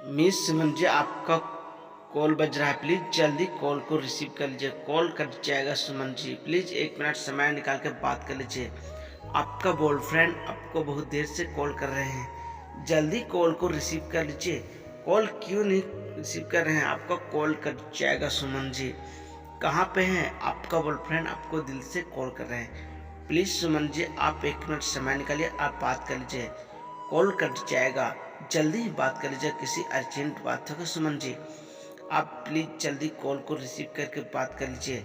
Miss Suman ji, आपका call बज रहा है, प्लीज़ जल्दी कॉल को रिसीव कर लीजिए। कॉल कट जाएगा सुमन जी, प्लीज़ 1 मिनट समय निकाल के बात कर लीजिए। आपका बॉयफ्रेंड आपको बहुत देर से कॉल कर रहे हैं, जल्दी कॉल को रिसीव कर लीजिए। कॉल क्यों नहीं रिसीव कर रहे हैं? आपका कॉल कट जाएगा सुमन जी। कहाँ पे हैं? आपका बॉयफ्रेंड आपको दिल से कॉल कर रहे हैं। प्लीज़ सुमन जी, आप 1 मिनट समय निकालिए, आप बात कर लीजिए। कॉल कट जाएगा, जल्दी ही बात कर लीजिए, किसी अर्जेंट बात होगा सुमन जी। आप प्लीज़ जल्दी कॉल को रिसीव करके बात कर लीजिए।